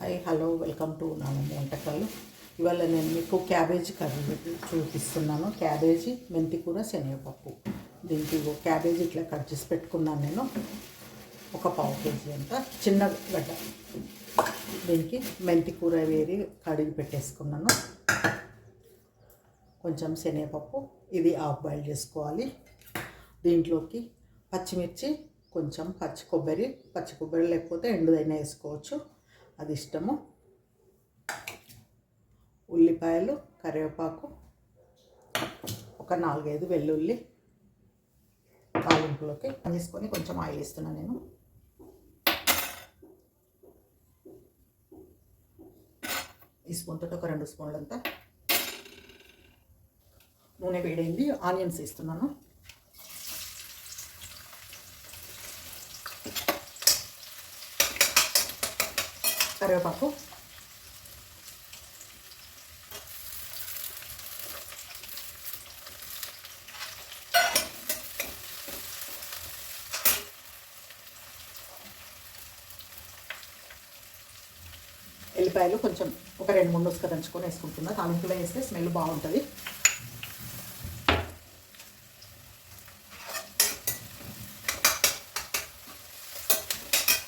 Hi hello welcome to నానమ్మ వంటకాలు. ఇవాళ నేను మీకు క్యాబేజీ కర్రీ చూపిస్తున్నాను. క్యాబేజీ, మెంతికూర, శనగపప్పు. దీనికి క్యాబేజీ ఇట్లా కట్ చేసి పెట్టుకున్నాను నేను. ఒక పావు కేజీ అంత చిన్న గడ్డ. దీనికి మెంతికూర వేరి కడిగి పెట్టేసుకున్నాను. కొంచెం శనగపప్పు, ఇది హాఫ్ బాయిల్ చేసుకోవాలి. దీంట్లోకి పచ్చిమిర్చి, కొంచెం పచ్చి కొబ్బరి లేకపోతే ఎండుదైనా వేసుకోవచ్చు, అది ఇష్టము. ఉల్లిపాయలు, కరివేపాకు, ఒక 4-5 వెల్లుల్లి తాలింపులోకి వేసుకొని కొంచెం ఆయిల్ ఇస్తున్నాను నేను. ఈ స్పూన్ తోటి ఒక 2 స్పూన్లంతా నూనె వేడైంది. ఆనియన్స్ వేస్తున్నాను. కరివేపాకు, ఎల్లిపాయలు కొంచెం ఒక 2-3 ఉసుక దంచుకొని వేసుకుంటున్నా. తాలింపులో వేస్తే స్మెల్ బాగుంటుంది.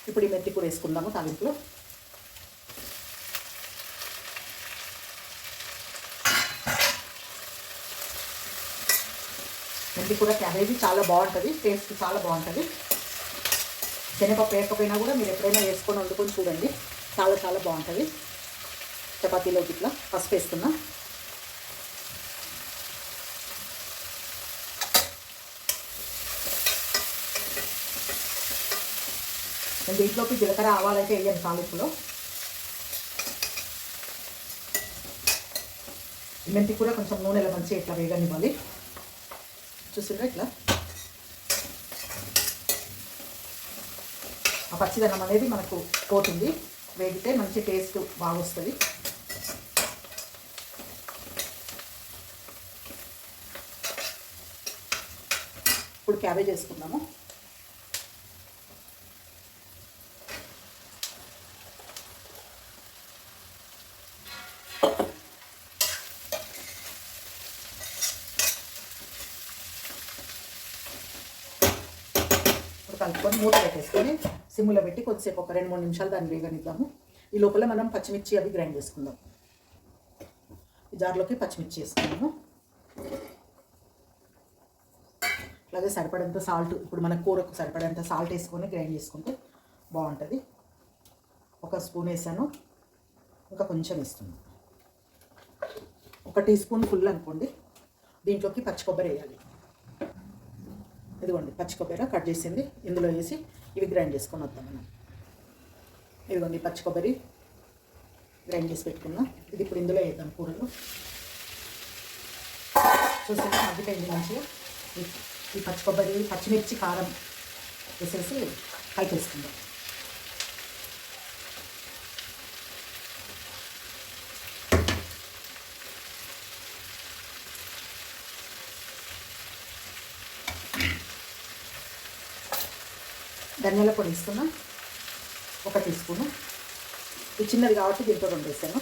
ఇప్పుడు ఈ మెంతి కూర వేసుకుందాము తాలింపులో. మెంతి కూర క్యాబేజీ చాలా బాగుంటుంది, టేస్ట్ చాలా బాగుంటుంది. శనగపప్పు వేయకపోయినా కూడా మీరు ఎప్పుడైనా వేసుకొని వండుకొని చూడండి, చాలా చాలా బాగుంటుంది. చపాతీలోకి ఇట్లా పసుపు వేస్తున్నా. నేను దీంట్లోకి జీలకర్ర ఆవాలైతే వేయను తాలింపులో. మెంతి కూర కొంచెం నూనెలో మంచిగా ఇట్లా వేగనివ్వాలి. చూసిండ్రా ఇట్లా ఆ పచ్చిదనం అనేది మనకు పోతుంది. వేగితే మంచి టేస్ట్ బాగా వస్తుంది. ఇప్పుడు క్యాబేజ్ వేసుకుందాము. కలుపుకొని మూత పెట్టేసుకొని సిమ్లో పెట్టి కొద్దిసేపు ఒక 2-3 నిమిషాలు దాన్ని వేగనిద్దాము. ఈ లోపల మనం పచ్చిమిర్చి అవి గ్రైండ్ చేసుకుందాం. ఈ జార్లోకి పచ్చిమిర్చి వేసుకుందాము. అలాగే సరిపడేంత సాల్ట్, ఇప్పుడు మన కూరకు సరిపడేంత సాల్ట్ వేసుకొని గ్రైండ్ చేసుకుంటే బాగుంటుంది. 1 స్పూన్ వేసాను, ఇంకా కొంచెం వేస్తున్నాను. 1 టీ స్పూన్ ఫుల్ అనుకోండి. దీంట్లోకి పచ్చి కొబ్బరి వేయాలి. ఇదిగోండి పచ్చి కొబ్బరి కట్ చేసింది ఇందులో వేసి ఇవి గ్రైండ్ చేసుకొని వద్దాం మనం. ఇదిగోండి పచ్చి కొబ్బరి గ్రైండ్ చేసి పెట్టుకున్నాం. ఇది ఇప్పుడు ఇందులో వేద్దాం కూరలో. చూసాక మగ్గిపోయింది మంచిగా. ఈ పచ్చి కొబ్బరి, పచ్చిమిర్చి, కారం వేసేసి కలిపేసుకుందాం. ధనియాల పొడి వేస్తున్నా 1 టీ స్పూను. ఇది చిన్నది కాబట్టి దీంతో 2 వేసాను.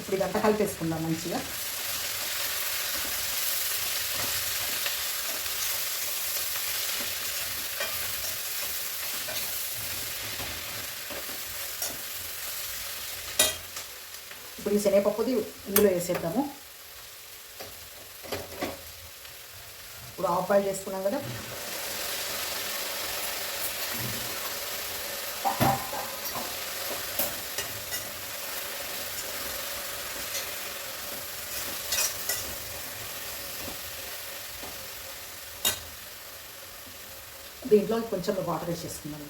ఇప్పుడు ఇదంతా కలిపేసుకుందాం మంచిగా. ఇప్పుడు ఈ శనగపప్పుది ఇందులో వేసేద్దాము. ఇప్పుడు హాఫ్ బాయిల్ చేసుకున్నాం కదా, దీంట్లో కొంచెం వాటర్ వేసేసుకున్నాను.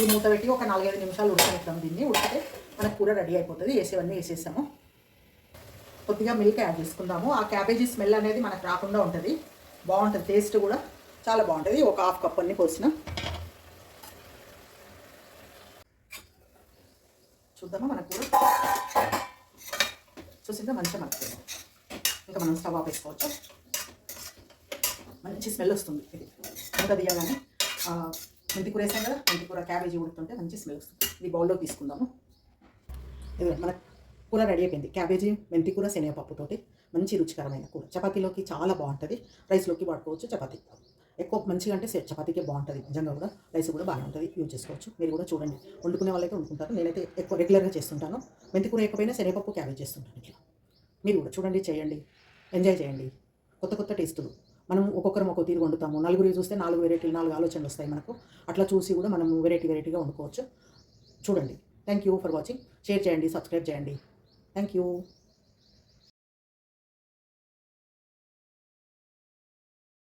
ఈ మూత పెట్టి ఒక 4-5 నిమిషాలు ఉడకనిద్దాం. దీన్ని ఉడికితే మన కూర రెడీ అయిపోతుంది. వేసేవన్నీ వేసేసాము. కొద్దిగా మిల్క్ యాడ్ చేసుకుందాము. ఆ క్యాబేజీ స్మెల్ అనేది మనకు రాకుండా ఉంటుంది, బాగుంటుంది. టేస్ట్ కూడా చాలా బాగుంటుంది. ఒక 1/2 కప్ అన్ని పోసిన. చూద్దామా మన కూర చూసిందా మంచిగా మగ్గుతుంది. ఇంకా మనం స్టవ్ ఆఫ్ వేసుకోవచ్చు. మంచి స్మెల్ వస్తుంది. ఇది అంత తీయగానే మెంతి కూర వేసాం కదా, మెంతి కూర క్యాబేజీ ఉడుతుంటే మంచి స్మెల్ వస్తుంది. ఇది బౌల్లో తీసుకుందాము. ఇది మన కూర రెడీ అయిపోయింది. క్యాబేజీ మెంతి కూర శనగపప్పుతోటి మంచి రుచికరమైన కూర. చపాతీలోకి చాలా బాగుంటుంది, రైస్లోకి వాడుకోవచ్చు. చపాతీ ఎక్కువ మంచిగా అంటే చపాతీకే బాగుంటుంది. నిజంగా కూడా రైస్ కూడా బాగానే ఉంటుంది, యూజ్ చేసుకోవచ్చు. మీరు కూడా చూడండి, వండుకునే వాళ్ళైతే వండుకుంటారు. నేనైతే ఎక్కువ రెగ్యులర్గా చేస్తుంటాను. మెంతి కూర ఎక్కువైనా శనగపప్పు క్యాబేజ్ చేస్తుంటాను. ఇట్లా మీరు కూడా చూడండి, చేయండి, ఎంజాయ్ చేయండి. కొత్త కొత్త టేస్టులు మనం ఒక్కొక్కరం ఒక్కొక్క తీరు వండుతాము. నలుగురు చూస్తే 4 వెరైటీలు, 4 ఆలోచనలు వస్తాయి మనకు. అట్లా చూసి కూడా మనం వెరైటీగా వండుకోవచ్చు. చూడండి. Thank you for watching. Share చేయండి, సబ్స్క్రైబ్ చేయండి. Thank you.